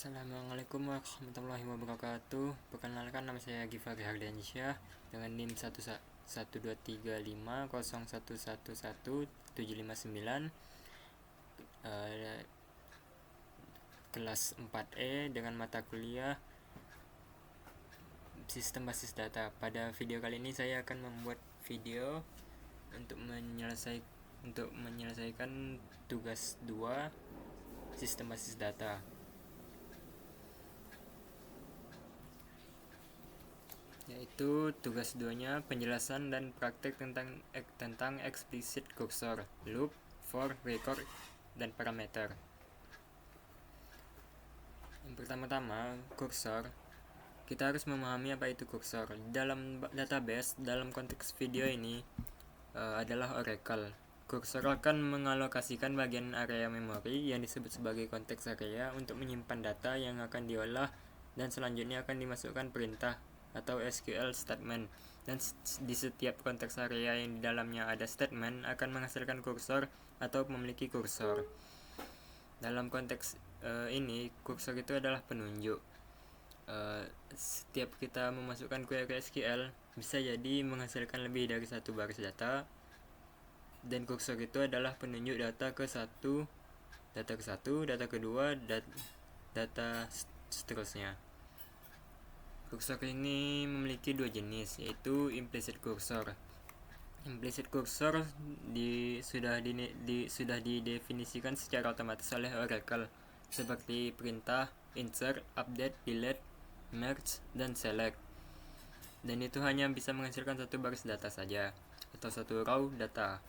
Assalamualaikum warahmatullahi wabarakatuh. Perkenalkan, nama saya Givari Hardiansyah dengan NIM 1123501111759, kelas 4E dengan mata kuliah Sistem Basis Data. Pada video kali ini saya akan membuat video untuk menyelesaikan tugas 2 Sistem Basis Data. Yaitu tugas 2-nya penjelasan dan praktek tentang explicit cursor, loop, for, record, dan parameter. Yang pertama-tama, cursor. Kita harus memahami apa itu cursor. Dalam database, dalam konteks video ini adalah Oracle. Cursor akan mengalokasikan bagian area memori yang disebut sebagai konteks area untuk menyimpan data yang akan diolah dan selanjutnya akan dimasukkan perintah atau SQL statement, dan di setiap konteks area yang di dalamnya ada statement akan menghasilkan kursor atau memiliki kursor. Dalam konteks ini, kursor itu adalah penunjuk. Setiap kita memasukkan query SQL bisa jadi menghasilkan lebih dari satu baris data, dan kursor itu adalah penunjuk data ke satu, data kedua, data seterusnya. Kursor ini memiliki dua jenis, yaitu implicit cursor. Implicit cursor sudah didefinisikan secara otomatis oleh Oracle seperti perintah insert, update, delete, merge, dan select. Dan itu hanya bisa menghasilkan satu baris data saja atau satu row data.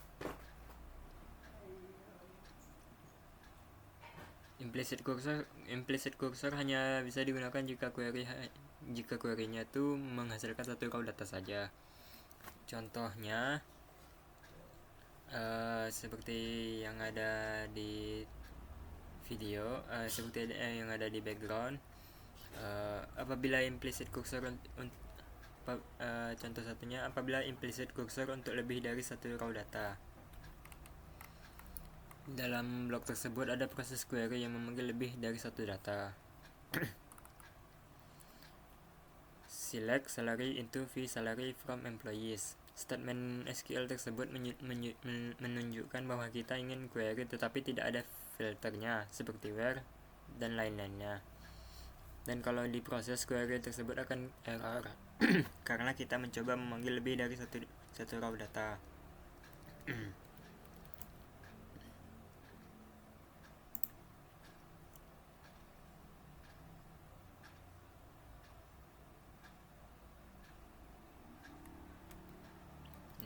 Implicit cursor hanya bisa digunakan jika query-nya itu menghasilkan satu row data saja. Contohnya seperti yang ada di video, seperti yang ada di background. Apabila implicit cursor contoh satunya, apabila implicit cursor untuk lebih dari satu row data. Dalam blok tersebut ada proses query yang memanggil lebih dari satu data. Select salary into v salary from employees. Statement SQL tersebut menunjukkan bahwa kita ingin query tetapi tidak ada filternya seperti where dan lain-lainnya. Dan kalau diproses, query tersebut akan error karena kita mencoba memanggil lebih dari satu row data.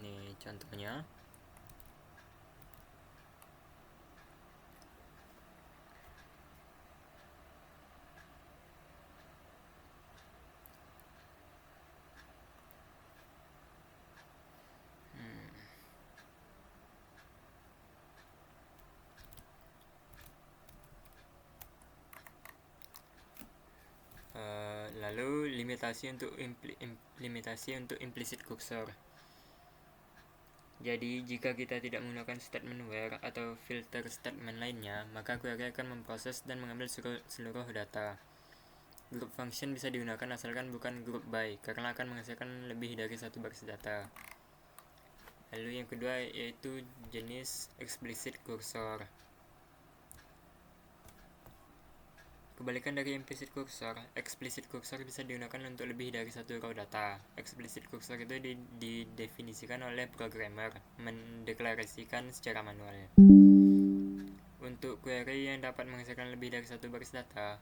Ini contohnya. Lalu limitasi untuk implicit cursor. Jadi jika kita tidak menggunakan statement where atau filter statement lainnya, maka query akan memproses dan mengambil seluruh data. Group function bisa digunakan asalkan bukan group by, karena akan menghasilkan lebih dari satu baris data. Lalu yang kedua yaitu jenis explicit cursor. Kebalikan dari implicit cursor, explicit cursor bisa digunakan untuk lebih dari satu row data. Explicit cursor itu didefinisikan oleh programmer, mendeklarasikan secara manual. Untuk query yang dapat menghasilkan lebih dari satu baris data,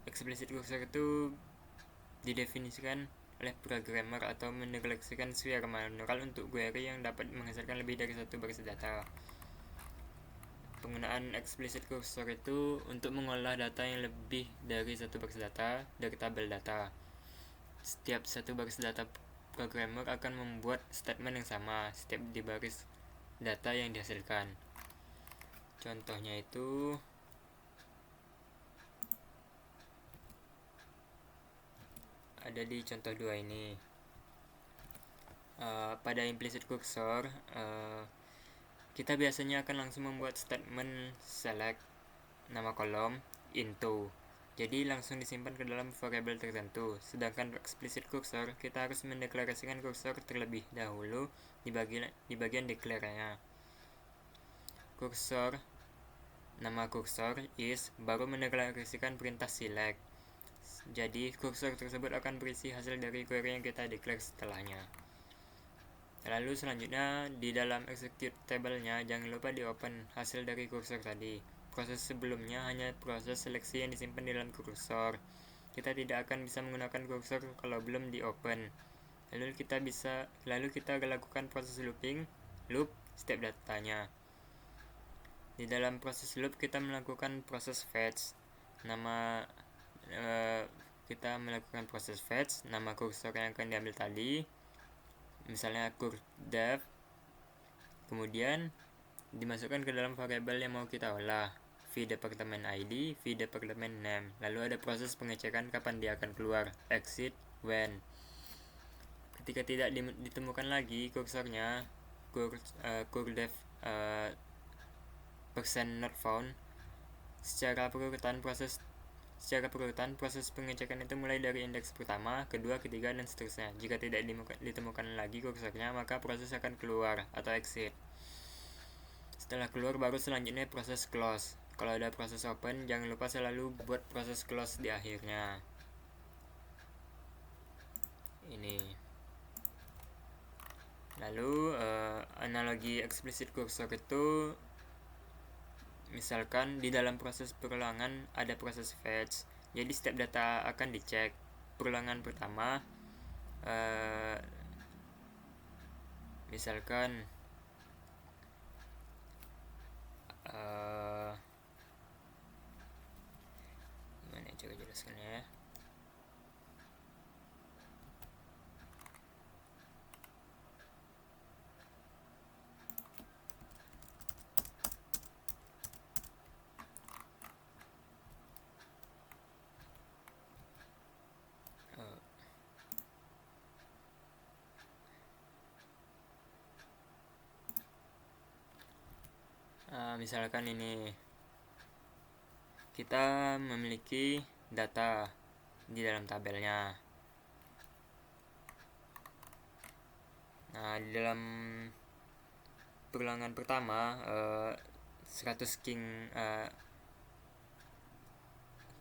explicit cursor itu didefinisikan oleh programmer atau mendeklarasikan secara manual untuk query yang dapat menghasilkan lebih dari satu baris data. Penggunaan explicit cursor itu untuk mengolah data yang lebih dari satu baris data dari tabel data. Setiap satu baris data, programmer akan membuat statement yang sama setiap di baris data yang dihasilkan. Contohnya itu ada di contoh 2 ini. Pada implicit cursor, kita biasanya akan langsung membuat statement select nama kolom into. Jadi langsung disimpan ke dalam variabel tertentu. Sedangkan explicit cursor, kita harus mendeklarasikan cursor terlebih dahulu di bagian declare-nya. Cursor, nama cursor is, baru mendeklarasikan perintah select. Jadi cursor tersebut akan berisi hasil dari query yang kita declare setelahnya. Lalu selanjutnya di dalam executable-nya jangan lupa di open hasil dari cursor tadi. Proses sebelumnya hanya proses seleksi yang disimpan di dalam cursor. Kita tidak akan bisa menggunakan cursor kalau belum di open. Lalu kita lakukan proses loop step datanya. Di dalam proses loop kita melakukan proses fetch. Kita melakukan proses fetch nama cursor yang akan diambil tadi, misalnya curdev, kemudian dimasukkan ke dalam variabel yang mau kita olah, vDepartment ID, vDepartment name. Lalu ada proses pengecekan kapan dia akan keluar, exit when. Ketika tidak ditemukan lagi kursornya, curdev percent not found, secara perurutan proses pengecekan itu mulai dari indeks pertama, kedua, ketiga, dan seterusnya. Jika tidak ditemukan lagi kursornya, maka proses akan keluar atau exit. Setelah keluar baru selanjutnya proses close. Kalau ada proses open, jangan lupa selalu buat proses close di akhirnya. Ini. Lalu analogi explicit cursor itu, misalkan di dalam proses perulangan ada proses fetch. Jadi setiap data akan dicek. Perulangan pertama misalkan gimana coba jelaskan ya. Misalkan ini kita memiliki data di dalam tabelnya. Nah, di dalam perulangan pertama 100 king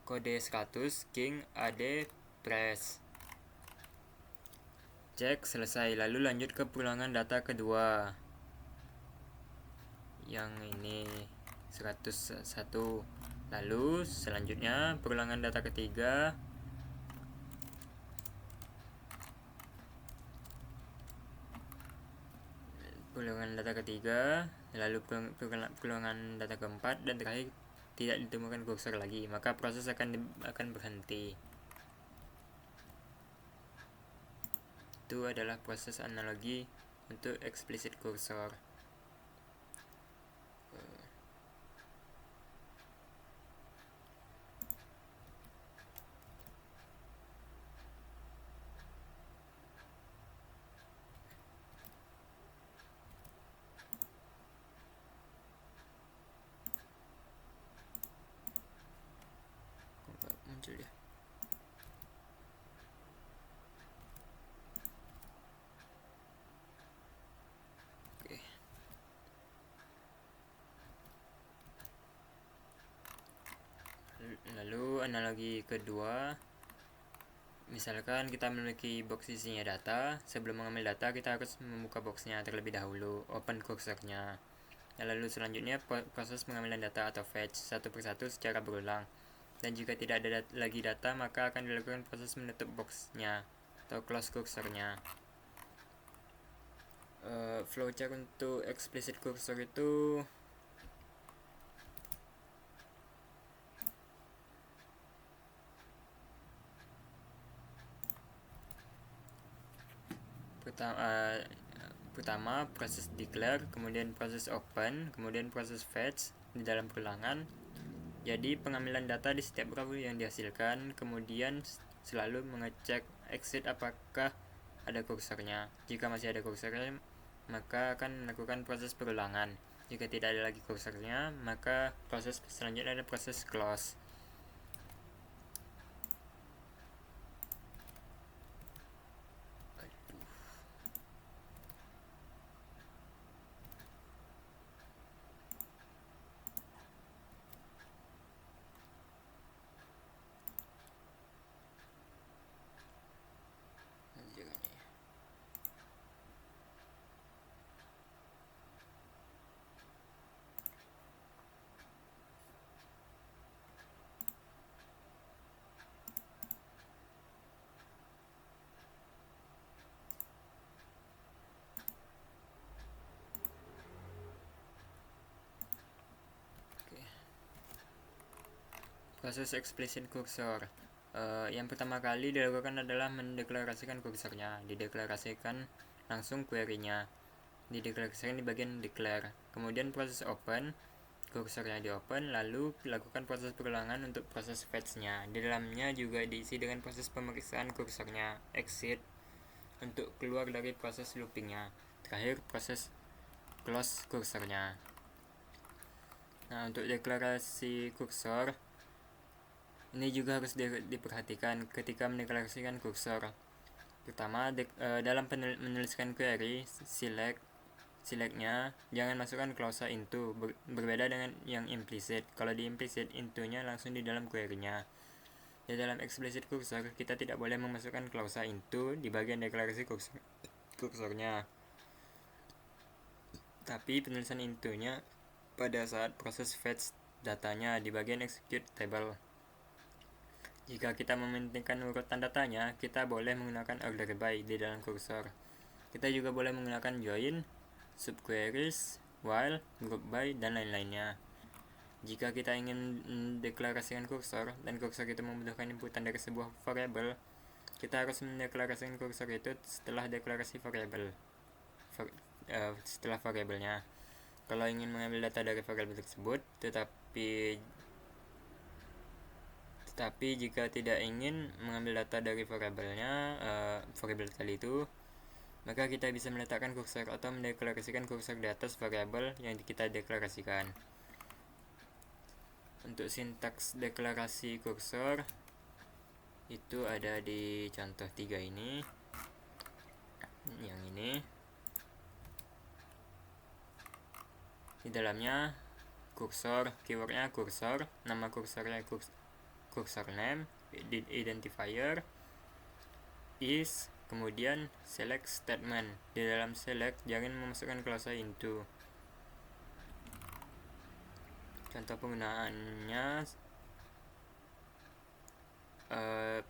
kode 100 king ad press. Cek selesai, lalu lanjut ke perulangan data kedua. Yang ini 101. Lalu selanjutnya perulangan data ketiga. Lalu perulangan data keempat, dan terakhir tidak ditemukan cursor lagi, maka proses akan berhenti. Itu adalah proses analogi untuk explicit cursor. Muncul ya. Oke. Lalu analogi kedua, misalkan kita memiliki box isinya data. Sebelum mengambil data kita harus membuka boxnya terlebih dahulu, open cursornya. Lalu selanjutnya proses pengambilan data atau fetch satu persatu secara berulang. Dan jika tidak ada lagi data, maka akan dilakukan proses menutup boxnya atau close cursornya. Flowchart untuk explicit cursor itu pertama proses declare, kemudian proses open, kemudian proses fetch di dalam perulangan. Jadi pengambilan data di setiap row yang dihasilkan, kemudian selalu mengecek exit apakah ada kursornya. Jika masih ada kursornya, maka akan melakukan proses perulangan. Jika tidak ada lagi kursornya, maka proses selanjutnya ada proses close. Proses eksplisit kursor. Yang pertama kali dilakukan adalah mendeklarasikan kursornya. Dideklarasikan langsung query-nya. Dideklarasikan di bagian declare. Kemudian proses open, kursornya di open, lalu lakukan proses perulangan untuk proses fetch-nya. Di dalamnya juga diisi dengan proses pemeriksaan kursornya, exit, untuk keluar dari proses loopingnya. Terakhir proses close kursornya. Nah, untuk deklarasi kursor ini juga harus diperhatikan ketika mendeklarasikan kursor. Pertama, dalam menuliskan query, selectnya jangan masukkan klausa into, berbeda dengan yang implicit. Kalau di implicit, into-nya langsung di dalam query-nya. Di dalam explicit kursor, kita tidak boleh memasukkan klausa into di bagian deklarasi kursornya. Tapi penulisan into-nya pada saat proses fetch datanya di bagian execute table. Jika kita mementingkan urutan datanya, kita boleh menggunakan order by di dalam kursor. Kita juga boleh menggunakan join, subqueries, while, group by, dan lain-lainnya. Jika kita ingin mendeklarasikan kursor dan kursor itu membutuhkan inputan dari sebuah variable, kita harus mendeklarasikan kursor itu setelah deklarasi variable. Setelah variabelnya. Kalau ingin mengambil data dari variabel tersebut, tetapi jika tidak ingin mengambil data dari variabelnya, variabel tadi itu, maka kita bisa meletakkan kursor atau mendeklarasikan kursor di atas variabel yang kita deklarasikan. Untuk sintaks deklarasi kursor itu ada di contoh 3 ini. Yang ini. Di dalamnya kursor, keywordnya kursor, nama kursornya kursor name, identifier, is, kemudian select statement. Di dalam select jangan memasukkan klausa into. Contoh penggunaannya,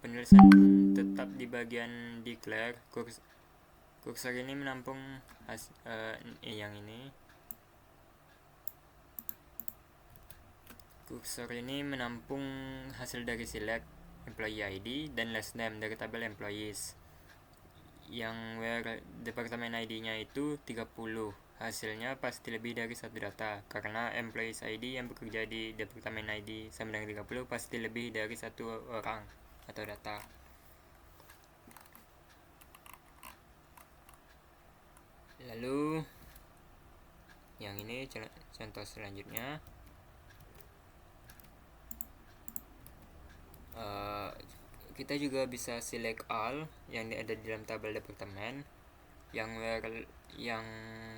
penulisan tetap di bagian declare. Kursor ini menampung yang ini. Kursor ini menampung hasil dari select employee ID dan last name dari tabel employees, yang where departemen ID-nya itu 30. Hasilnya pasti lebih dari satu data, karena employees ID yang bekerja di departemen ID sama dengan 30 pasti lebih dari satu orang atau data. Lalu yang ini contoh selanjutnya. Kita juga bisa select all yang ada di dalam tabel departemen yang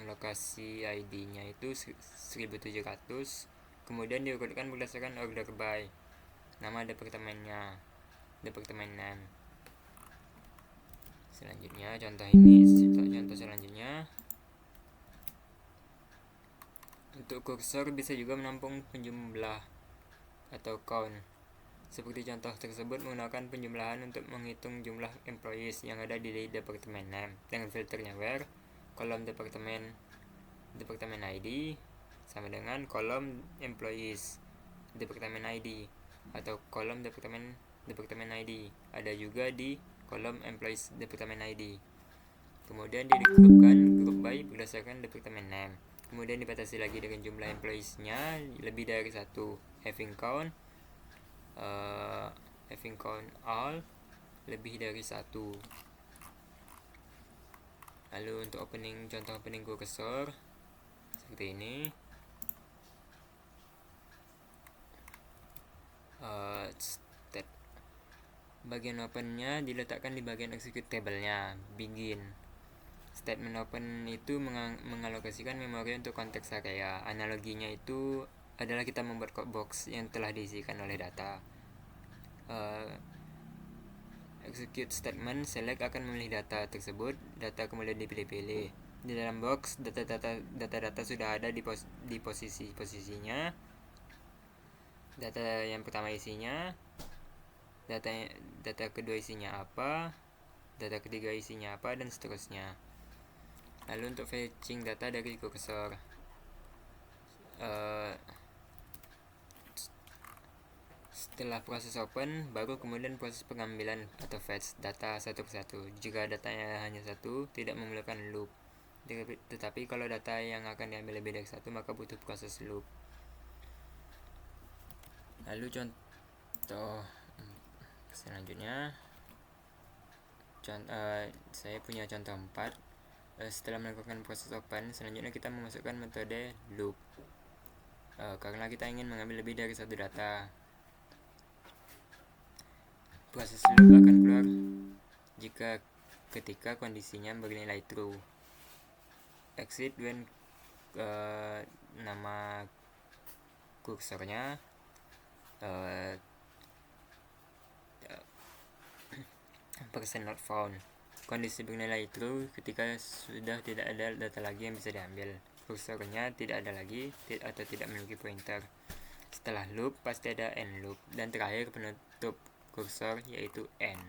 lokasi ID-nya itu 1700, kemudian diurutkan berdasarkan order by nama departemennya, departemen name. Selanjutnya contoh selanjutnya, untuk kursor bisa juga menampung penjumlah atau count. Seperti contoh tersebut menggunakan penjumlahan untuk menghitung jumlah employees yang ada di departemen name dengan filternya where kolom departemen ID sama dengan kolom employees departemen ID atau kolom departemen ID. Ada juga di kolom employees departemen ID. Kemudian digrupkan group by berdasarkan departemen name. Kemudian dibatasi lagi dengan jumlah employees-nya lebih dari satu. Having count all lebih dari satu. Lalu untuk contoh opening kursor seperti ini. Bagian opennya diletakkan di bagian execute table-nya, begin. Statement open itu mengalokasikan memori untuk konteks area. Analoginya itu adalah kita membuat box yang telah diisikan oleh data. Execute statement select akan memilih data tersebut. Data kemudian dipilih-pilih. Di dalam box data sudah ada di posisinya. Data yang pertama isinya, data kedua isinya apa, data ketiga isinya apa, dan seterusnya. Lalu untuk fetching data dari kursor, Setelah proses open, baru kemudian proses pengambilan atau fetch data satu persatu. Jika datanya hanya satu, tidak memerlukan loop. Tetapi kalau data yang akan diambil lebih dari satu, maka butuh proses loop. Lalu contoh selanjutnya, saya punya contoh 4. Setelah melakukan proses open, selanjutnya kita memasukkan metode loop. Karena kita ingin mengambil lebih dari satu data, proses loop akan keluar jika ketika kondisinya bernilai true. Exit when nama kursornya percent not found. Kondisi bernilai true ketika sudah tidak ada data lagi yang bisa diambil. Kursornya tidak ada lagi atau tidak memiliki pointer. Setelah loop pasti ada end loop, dan terakhir penutup kursor yaitu end.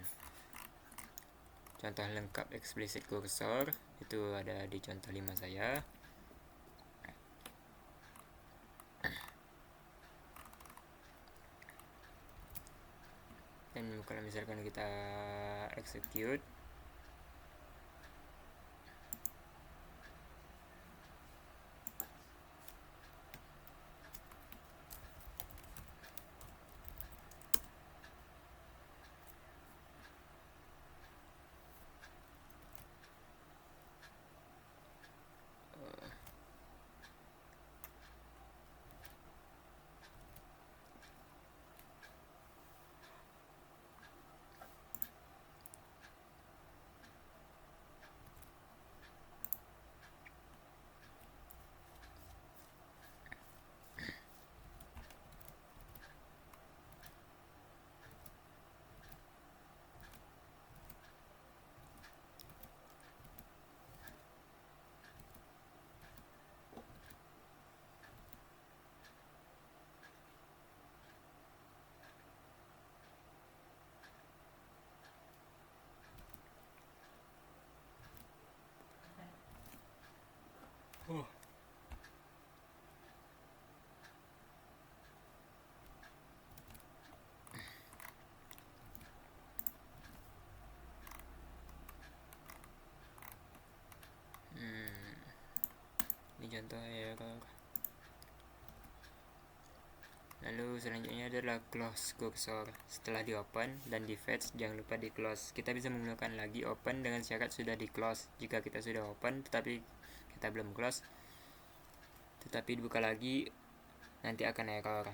Contoh lengkap eksplisit kursor itu ada di contoh 5 saya. Dan kalau misalkan kita execute, ini contoh error. Lalu selanjutnya adalah close kursor. Setelah di open dan di fetch, jangan lupa di close. Kita bisa menggunakan lagi open dengan syarat sudah di close. Jika kita sudah open tetapi kita belum close, tetapi dibuka lagi, nanti akan error.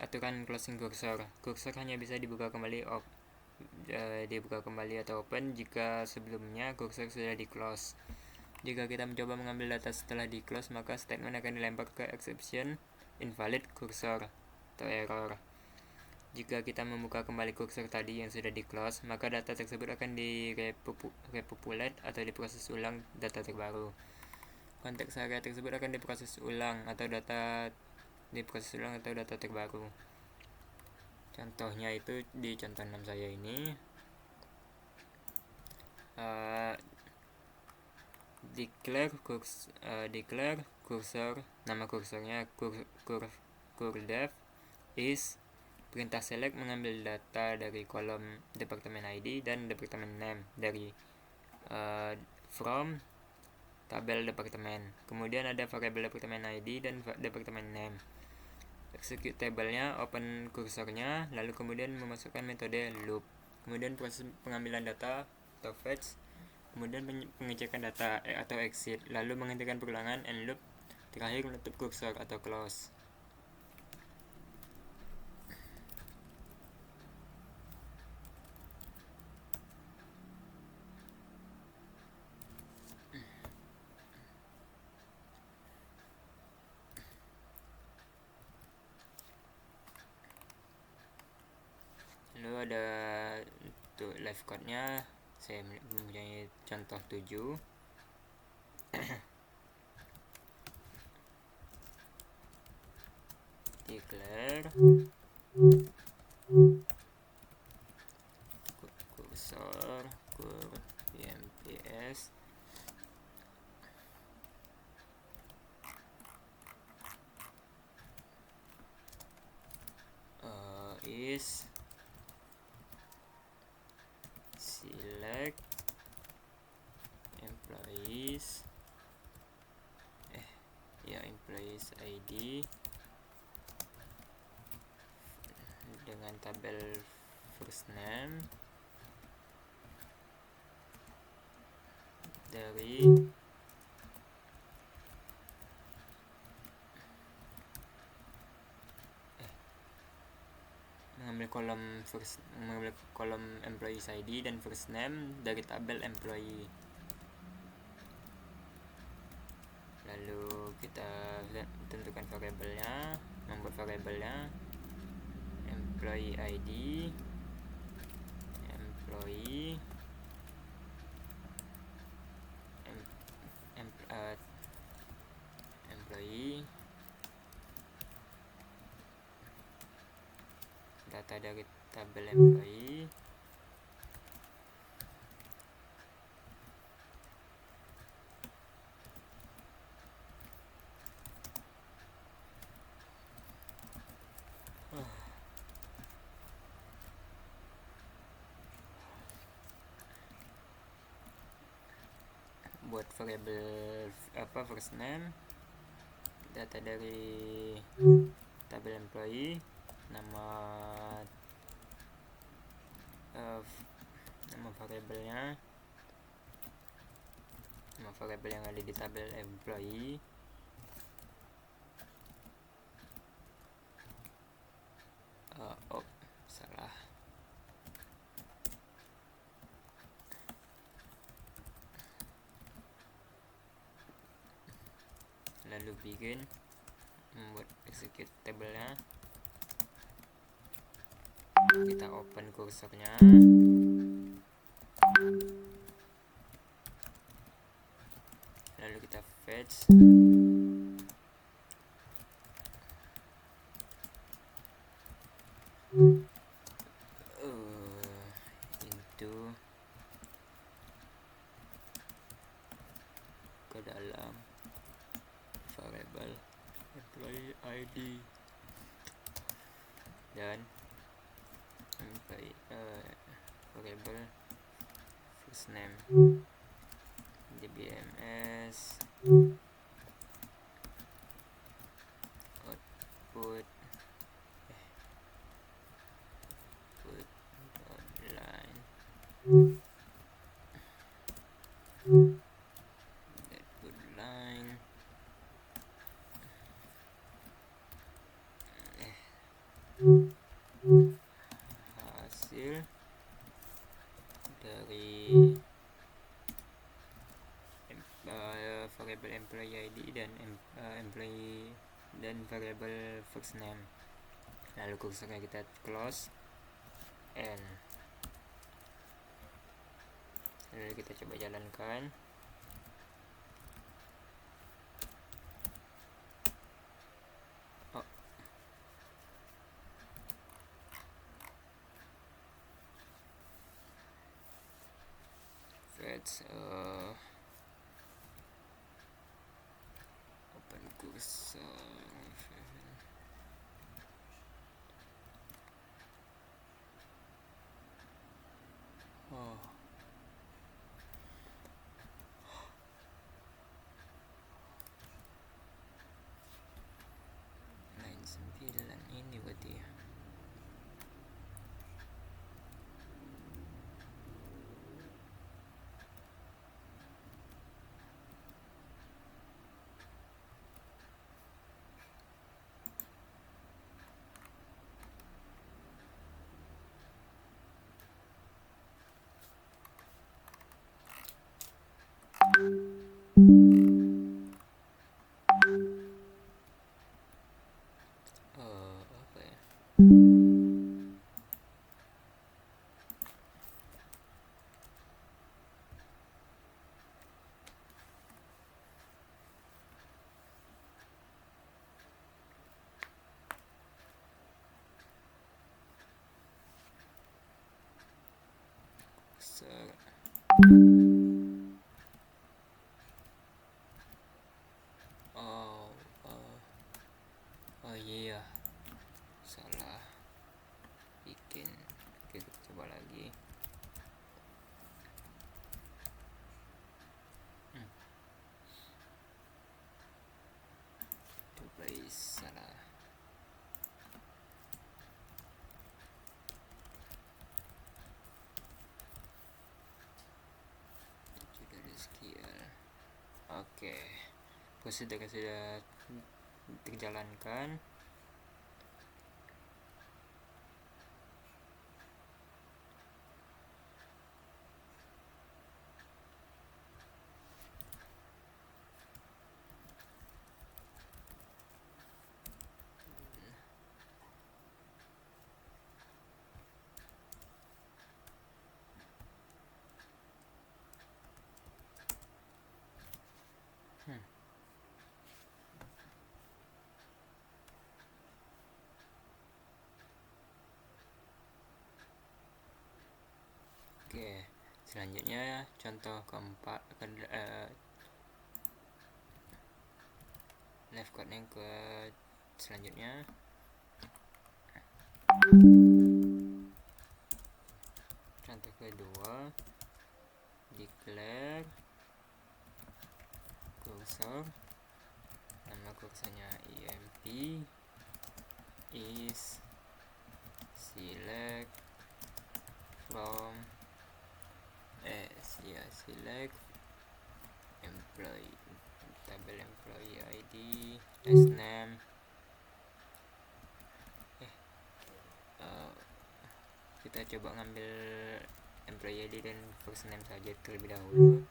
Aturan closing kursor. Kursor hanya bisa dibuka kembali atau open jika sebelumnya kursor sudah di close. Jika kita mencoba mengambil data setelah di close, maka statement akan dilempar ke exception invalid cursor atau error. Jika kita membuka kembali kursor tadi yang sudah di close, maka data tersebut akan repopulate atau diproses ulang data terbaru. Konteks area tersebut akan diproses ulang atau data terbaru. Contohnya itu di contoh 6 saya ini. Declare cursor, nama kursornya curdef is, perintah select mengambil data dari kolom departemen ID dan departemen name dari from tabel departemen. Kemudian ada variabel departemen ID dan departemen name. Execute tabelnya, open kursornya, lalu kemudian memasukkan metode loop. Kemudian proses pengambilan data atau fetch, kemudian pengecekan data atau exit, lalu menghentikan perulangan end loop, terakhir menutup kursor atau close. Lalu ada untuk live code-nya, saya mempunyai contoh 7. Declare cursor mps employees, select employees employees ID dengan tabel first name dari mengambil kolom employees ID dan first name dari tabel employee. Lalu kita tentukan variabelnya, membuat variabelnya employee ID, employee employee data dari tabel employee, buat variabel first name, data dari tabel employee, nama variabelnya, nama variabel yang ada di tabel employee, salah. Lalu begin membuat executable-nya. Kita open kursornya, lalu kita fetch into ke dalam variable employee ID dan variable first name dbms output line output line hasil dari variable employee ID dan employee dan variable first name. Lalu kursornya kita close and lalu kita coba jalankan. Let's open cursor. Line 9 ini berarti ya. Oke, prosedur sudah terjalankan. Oke, selanjutnya contoh keempat, live code yang ke selanjutnya. Contoh kedua, declare cursor, nama kursornya emp is select from select employee, tabel employee ID as name. Kita coba ngambil employee ID dan first name saja terlebih dahulu.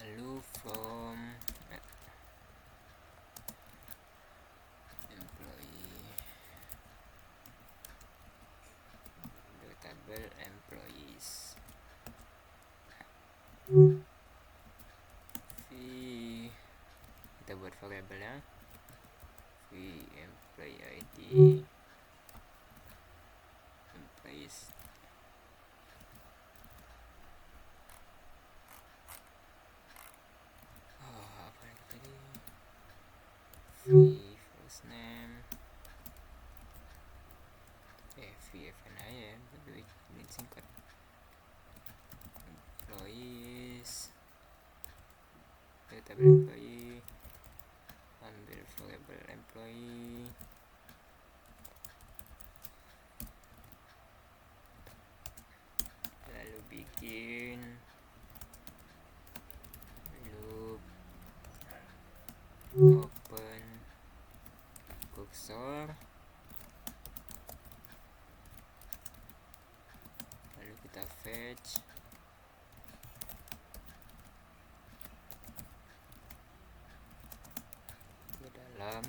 Lalu from employee, tabel employees, kita buat variabelnya employee ID employees. Apa yang tadi? First name VFNI ya, ini singkat. Employees, tabel employee, ambil variabel employee, lalu bikin loop open cursor, lalu kita fetch ke dalam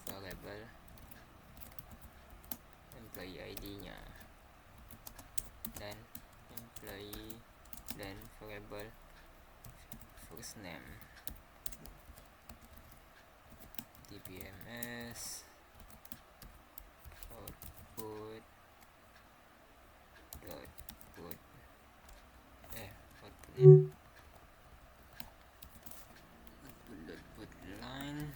variabel employee ID-nya dan employee dan variabel first name dbms output dot put line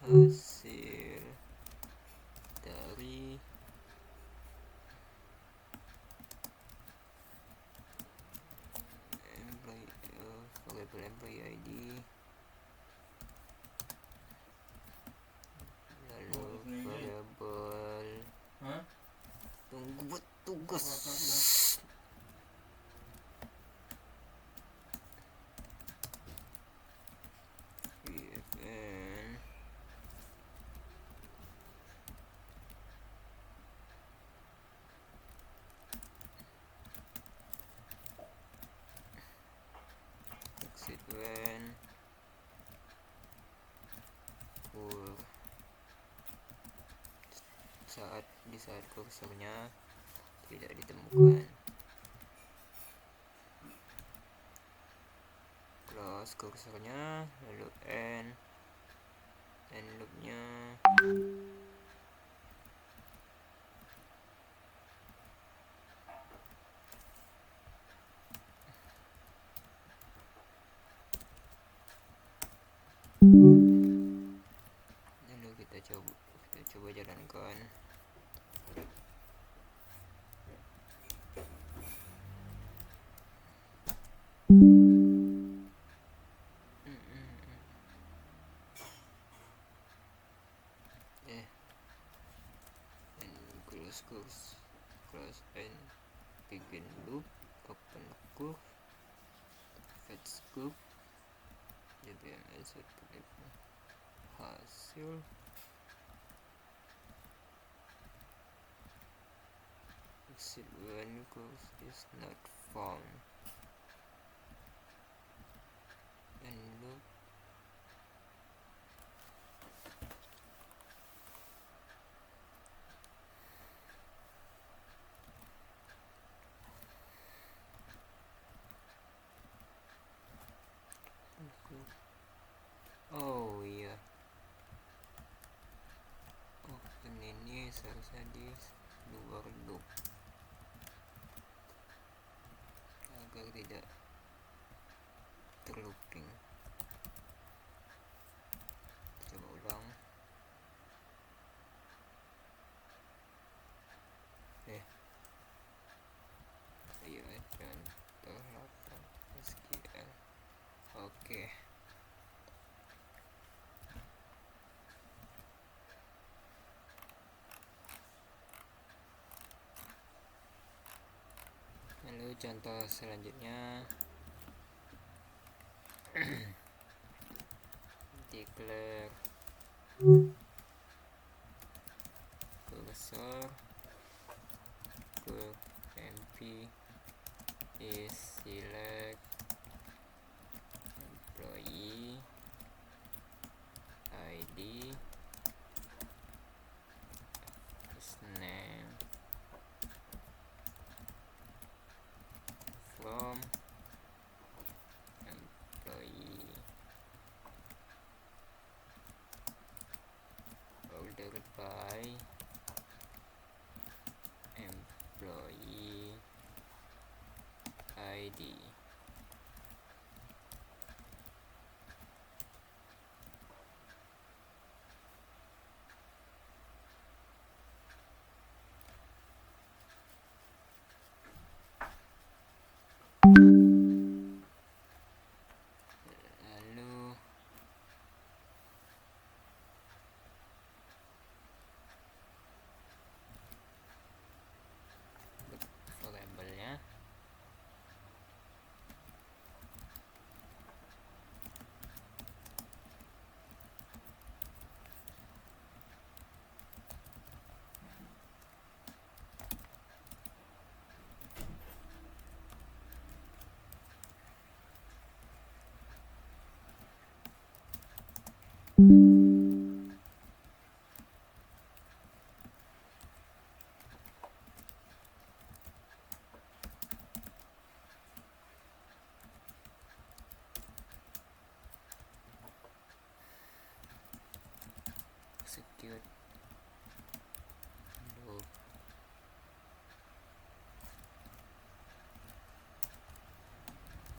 hasil dari variabel employee ID, lalu variabel tunggu buat tugas VFN exit when di saat kursornya tidak ditemukan. Close kursornya, lalu end loopnya. Lalu kita coba jalankan. begin loop, open curve, fetch curve, JBMS hasil, exit when curve is not found, and loop. Oh iya, open ini seharusnya di luar loop agar tidak terlooping. Coba ulang. Iya, contoh 8 SQL. Oke. Lalu contoh selanjutnya declare cursor curve MP is select employee ID first name from employee ordered by employee ID. Lalu variabelnya execute loop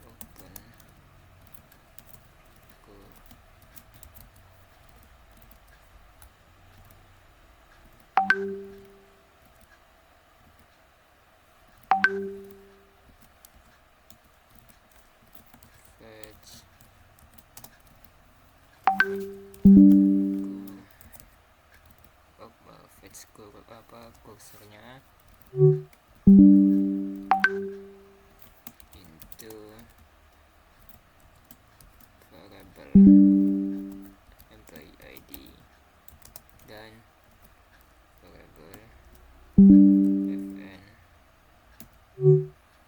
open curve fetch fetch curve kursornya into variable employee ID dan variable fn.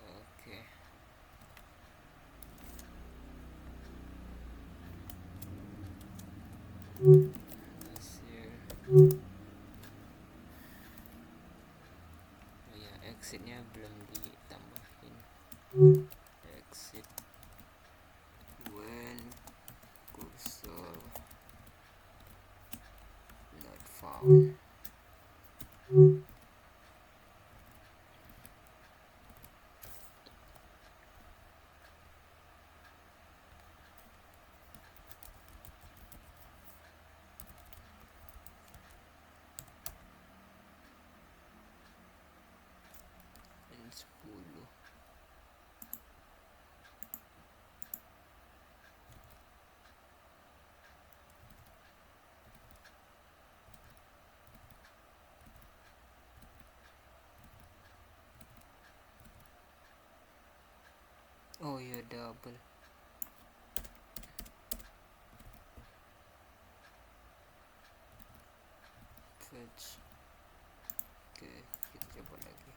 Oke. Hasil. Oh ya, exitnya belum ditambahin. Exit when cursor not found. Dan 10. Oh iya, double. Fetch. Oke, kita coba lagi.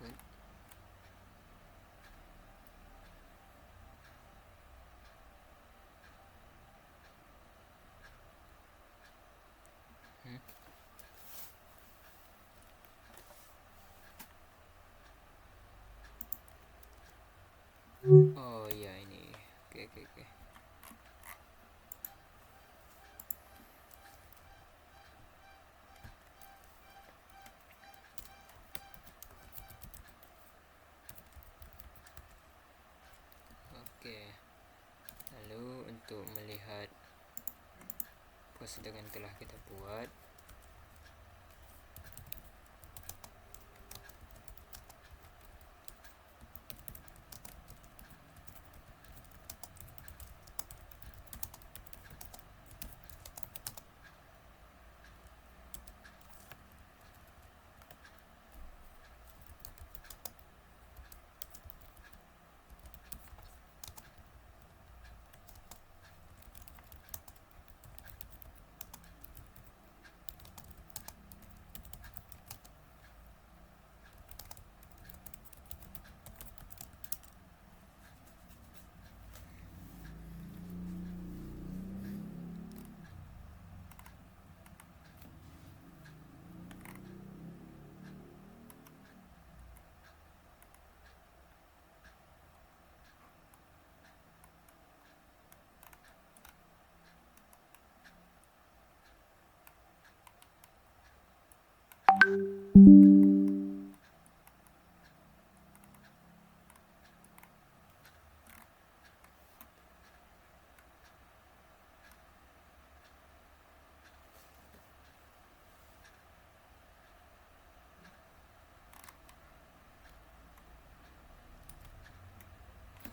Wait. Oh iya, ini. Oke. Oke, lalu untuk melihat prosedur yang telah kita buat,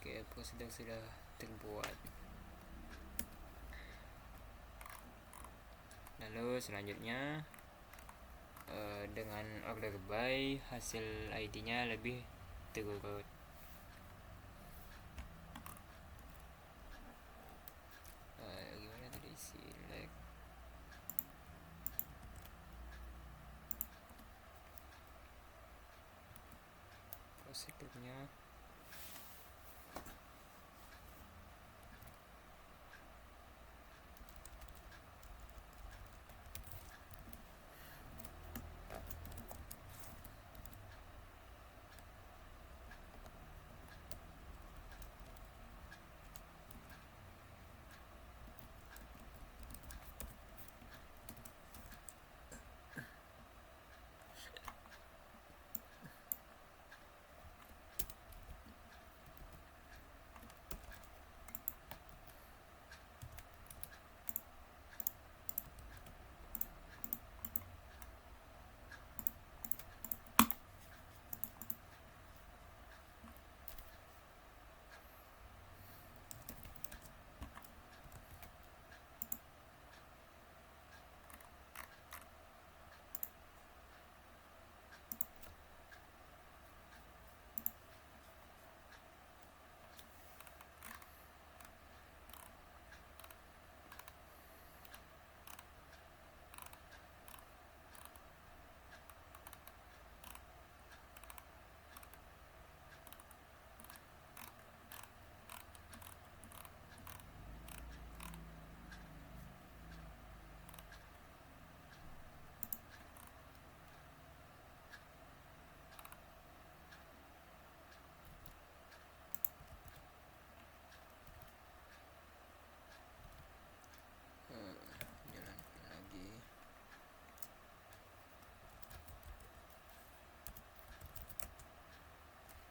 oke, prosedur sudah terbuat. Lalu selanjutnya dengan order by, hasil ID-nya lebih terurut. Gimana tadi, select prosedurnya. Jalankan lagi.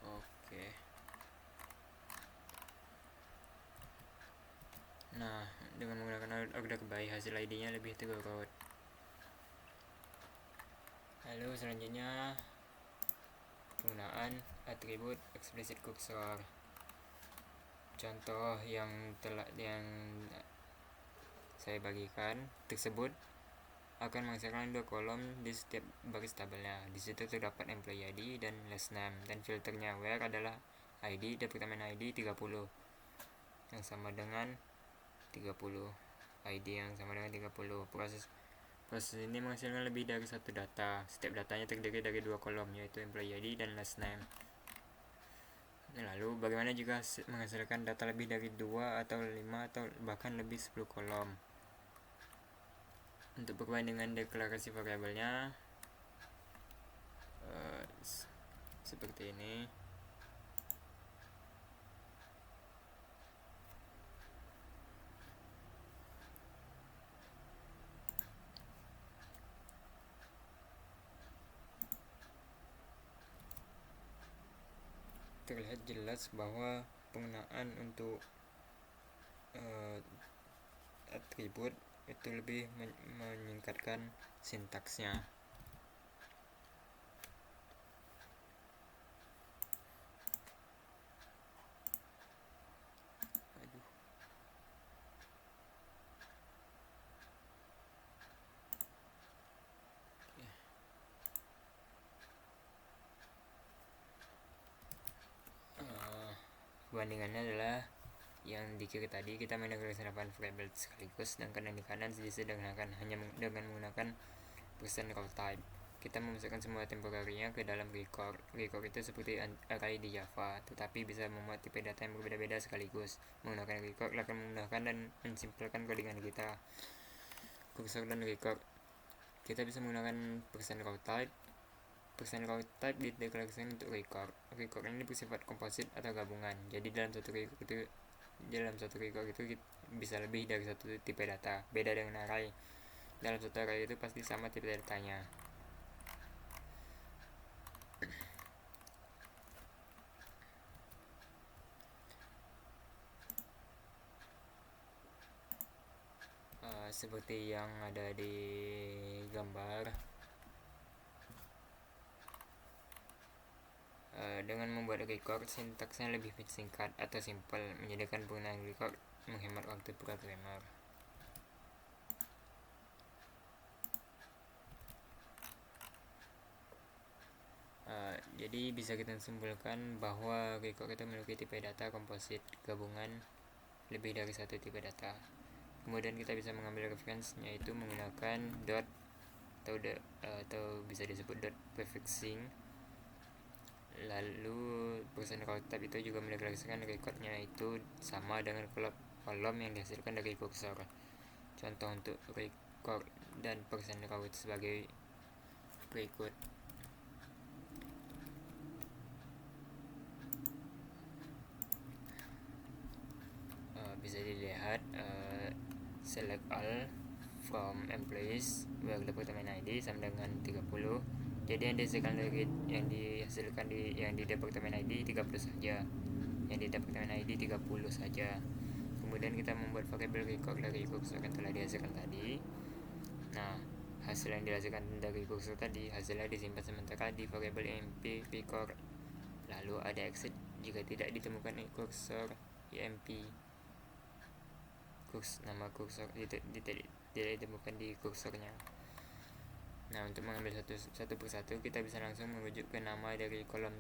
Oke. Nah, dengan menggunakan order by, hasil ID-nya lebih terurut. Lalu selanjutnya penggunaan atribut explicit cursor. Contoh yang saya bagikan tersebut akan menghasilkan dua kolom di setiap baris tabelnya. Di situ terdapat employee ID dan last name, dan filternya where adalah ID departemen ID 30 yang sama dengan 30, ID yang sama dengan 30. Proses ini menghasilkan lebih dari satu data. Setiap datanya terdiri dari dua kolom, yaitu employee ID dan last name. Lalu bagaimana jika menghasilkan data lebih dari 2 atau 5 atau bahkan lebih 10 kolom? Untuk perbandingan deklarasi variabelnya seperti ini. Terlihat jelas bahwa penggunaan untuk atribut itu lebih meningkatkan sintaksnya. Perbandingannya adalah yang di kiri tadi kita mendeklarasikan variabel sekaligus, sedangkan yang di kanan disederhanakan hanya dengan menggunakan percent row type. Kita memasukkan semua temporary-nya ke dalam record. Record itu seperti array di Java, tetapi bisa memuat tipe data yang berbeda-beda sekaligus. Menggunakan record akan memudahkan dan mensimpelkan codingan kita. Cursor dan record. Kita bisa menggunakan percent row type. Percent row type dideklarasikan untuk record. Record ini bersifat komposit atau gabungan. Jadi dalam satu record itu bisa lebih dari satu tipe data. Beda dengan array. Dalam satu array itu pasti sama tipe datanya. Seperti yang ada di gambar. Dengan membuat record, sintaksnya lebih singkat atau simple, menjadikan penggunaan record menghemat waktu programmer. Jadi bisa kita simpulkan bahwa record itu memiliki tipe data komposit gabungan lebih dari satu tipe data. Kemudian kita bisa mengambil referensinya itu menggunakan dot atau bisa disebut dot prefixing. Lalu percent row type itu juga mendeklarasikan recordnya itu sama dengan kolom yang dihasilkan dari cursor. Contoh untuk record dan percent row sebagai berikut. Bisa dilihat select all from employees where department ID sama dengan 30. Jadi yang dihasilkan di departemen ID 30 saja. Yang di departemen ID 30 saja. Kemudian kita membuat variabel record dari cursor yang telah dihasilkan tadi. Nah, hasil yang dihasilkan dari cursor tadi hasilnya disimpan sementara di variabel emp record. Lalu ada exit jika tidak ditemukan cursor emp. Nama cursor tidak ditemukan di cursornya. Nah, untuk mengambil satu persatu kita bisa langsung merujuk ke nama dari kolom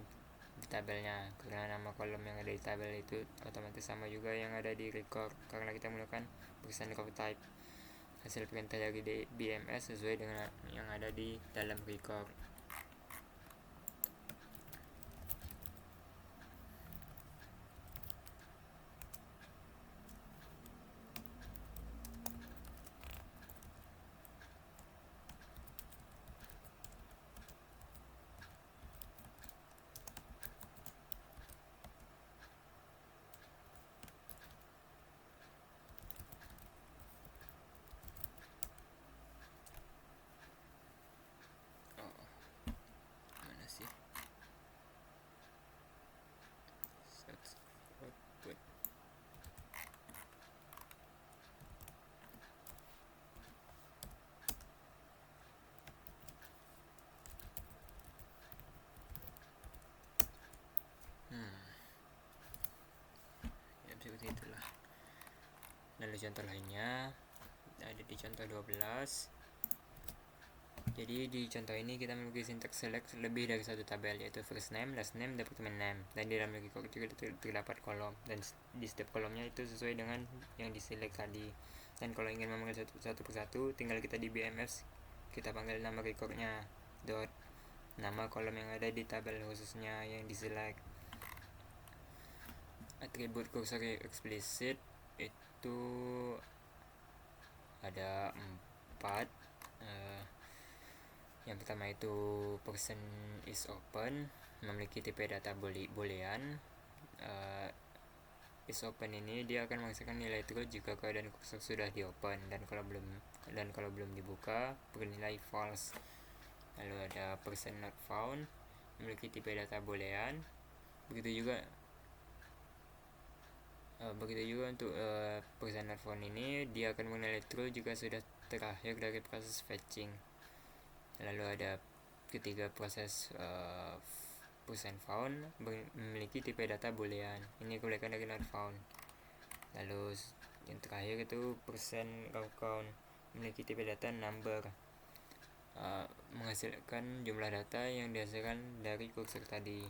di tabelnya, karena nama kolom yang ada di tabel itu otomatis sama juga yang ada di record karena kita menggunakan percent row type. Hasil perintah dari BMS sesuai dengan yang ada di dalam record. Seperti itulah. Lalu contoh lainnya ada di contoh 12. Jadi di contoh ini kita memiliki syntax select lebih dari satu tabel, yaitu first name, last name, department name, dan di dalam record juga terdapat kolom, dan di setiap kolomnya itu sesuai dengan yang diselect tadi. Dan kalau ingin memanggil satu persatu, tinggal kita di BMS, kita panggil nama recordnya dot nama kolom yang ada di tabel khususnya yang diselect. Atribut cursor explicit itu ada 4. Yang pertama itu person is open, memiliki tipe data boolean. Is open ini dia akan menghasilkan nilai true jika keadaan kursor sudah di open, dan kalau belum dibuka bernilai false. Lalu ada person not found, memiliki tipe data boolean. Begitu juga untuk person not found ini dia akan bernilai true jika sudah terakhir dari proses fetching. Lalu ada ketiga proses person found memiliki tipe data boolean. Ini kebalikan dari not found. Lalu yang terakhir itu person raw count, memiliki tipe data number, menghasilkan jumlah data yang dihasilkan dari kursor tadi.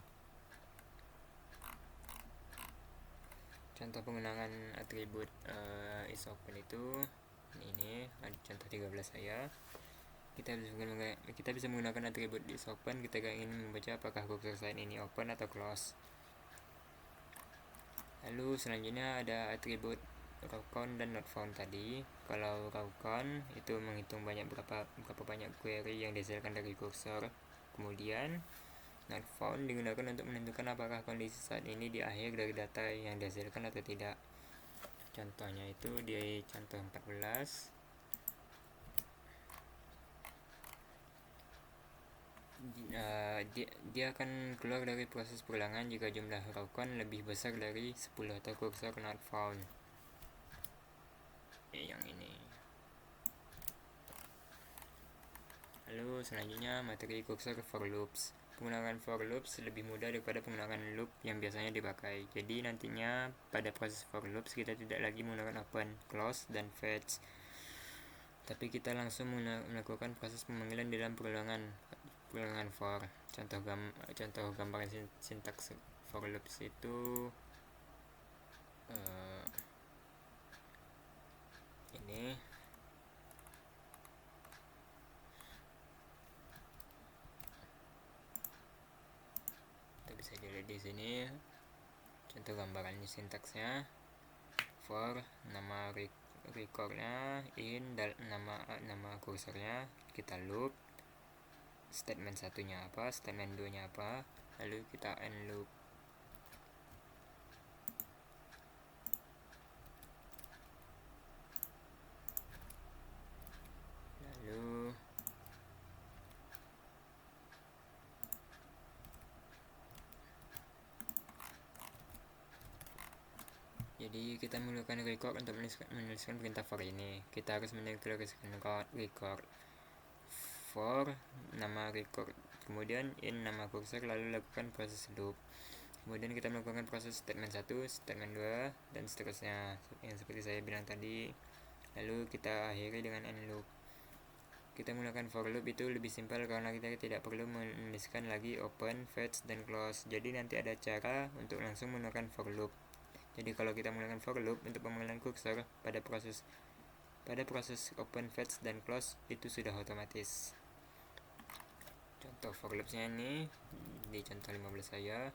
Contoh penggunaan atribut is open itu ini contoh 13 saya. Kita bisa menggunakan atribut is open ketika ingin membaca apakah kursor sign ini open atau close. Lalu selanjutnya ada atribut raw count dan not found tadi. Kalau raw count itu menghitung berapa banyak query yang dihasilkan dari kursor. Kemudian not found digunakan untuk menentukan apakah kondisi saat ini di akhir dari data yang dihasilkan atau tidak. Contohnya itu di contoh 14. Dia akan keluar dari proses perulangan jika jumlah raw count lebih besar dari 10 atau kursor not found. Yang ini. Lalu selanjutnya materi kursor for loops. Penggunaan for loops lebih mudah daripada penggunaan loop yang biasanya dipakai. Jadi nantinya pada proses for loops kita tidak lagi menggunakan open, close, dan fetch, tapi kita langsung melakukan proses pemanggilan di dalam perulangan for. Contoh gambaran sintaks for loops itu ini. Kita bisa dilihat di sini contoh gambarannya, sintaksnya for nama recordnya, in nama kursornya, kita loop, statement satunya apa, statement 2 nya apa, lalu kita end loop. Lalu jadi kita menggunakan record untuk menuliskan perintah for ini. Kita harus mendeklarasikan record for nama record, kemudian in nama kursor, lalu lakukan proses loop. Kemudian kita melakukan proses statement 1, statement 2, dan seterusnya yang seperti saya bilang tadi. Lalu kita akhiri dengan end loop. Kita menggunakan for loop itu lebih simpel karena kita tidak perlu menuliskan lagi open, fetch, dan close. Jadi nanti ada cara untuk langsung menggunakan for loop. Jadi kalau kita menggunakan for loop untuk pemanggilan kursor pada proses open, fetch, dan close itu sudah otomatis. Contoh for loopsnya ini di contoh 15 saya.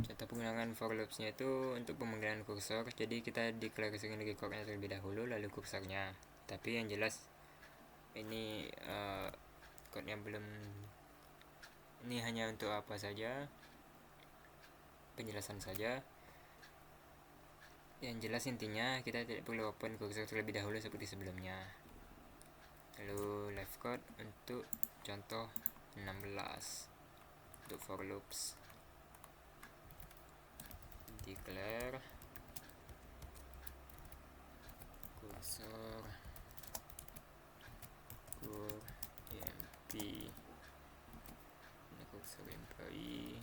Contoh penggunaan for loopsnya itu untuk pemanggilan kursor. Jadi kita deklarasikan recordnya terlebih dahulu, lalu kursornya. Tapi yang jelas ini code-nya belum. Ini hanya untuk apa saja, penjelasan saja. Yang jelas intinya kita tidak perlu open kursor terlebih dahulu seperti sebelumnya. Lalu live code untuk contoh 16 untuk for loops. Declare cursor empty, cursor employee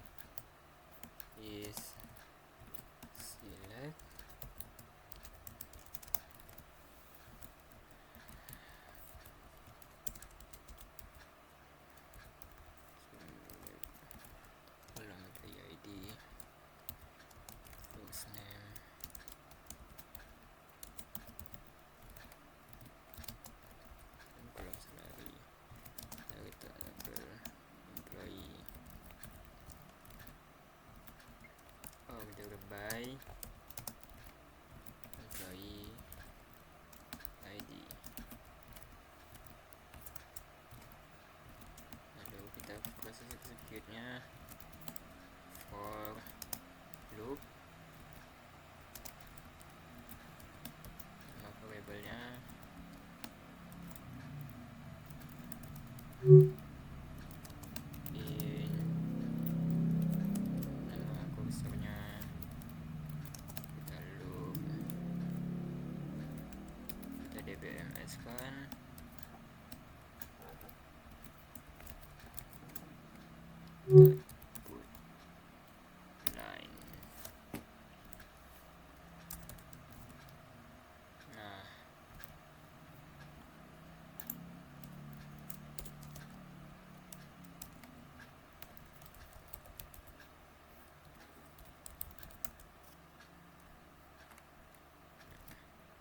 is select, by employee ID. Lalu kita proses execute-nya for loop, nama variable-nya in, nama kursornya kita loop, kita dbms kan, put line.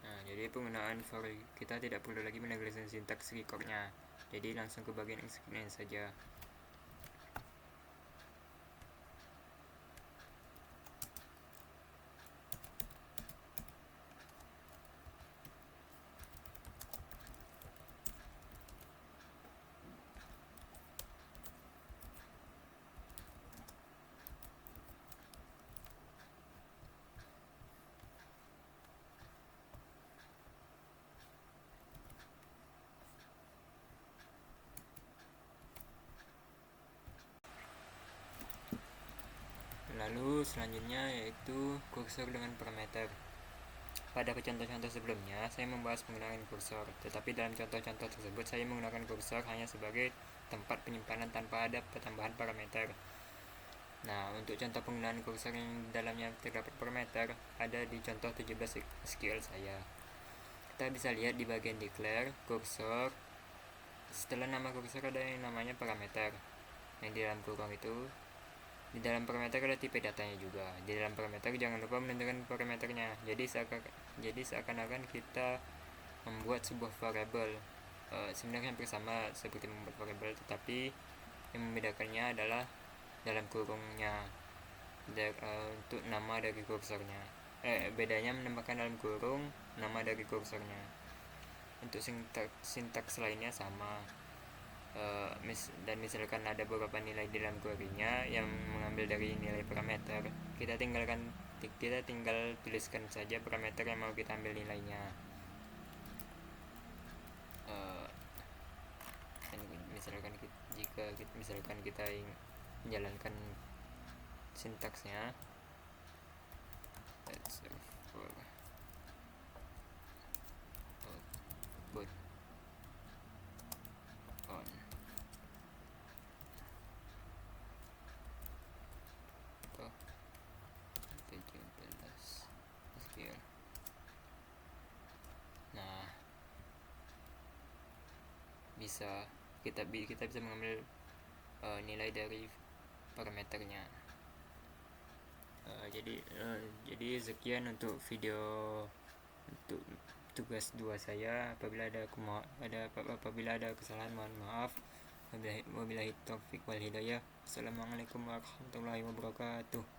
Nah, jadi penggunaan for kita tidak perlu lagi menegasikan sintaks recordnya, jadi langsung ke bagian execute saja. Lalu selanjutnya yaitu kursor dengan parameter. Pada contoh-contoh sebelumnya saya membahas menggunakan kursor, tetapi dalam contoh-contoh tersebut saya menggunakan kursor hanya sebagai tempat penyimpanan tanpa ada tambahan parameter. Nah, untuk contoh penggunaan kursor yang dalamnya terdapat parameter ada di contoh 17 SQL saya. Kita bisa lihat di bagian declare kursor. Setelah nama kursor ada yang namanya parameter. Yang di dalam kurung itu, di dalam parameter ada tipe datanya juga. Di dalam parameter jangan lupa menentukan parameternya. Jadi seakan-akan kita membuat sebuah variabel. Sebenarnya hampir sama seperti membuat variabel, tetapi yang membedakannya adalah dalam kurungnya untuk nama dari kursornya. Bedanya menambahkan dalam kurung nama dari kursornya. Untuk sintaks lainnya sama. Dan misalkan ada beberapa nilai di dalam query-nya yang mengambil dari nilai parameter, kita tinggal tuliskan saja parameter yang mau kita ambil nilainya. Misalkan kita menjalankan sintaksnya, let's for output on atau 17 SQL. Nah, kita bisa mengambil nilai dari parameternya. Jadi sekian untuk video untuk tugas 2 saya. Apabila ada kesalahan mohon maaf. Wabillahi taufiq wal hidayah. Assalamualaikum warahmatullahi wabarakatuh.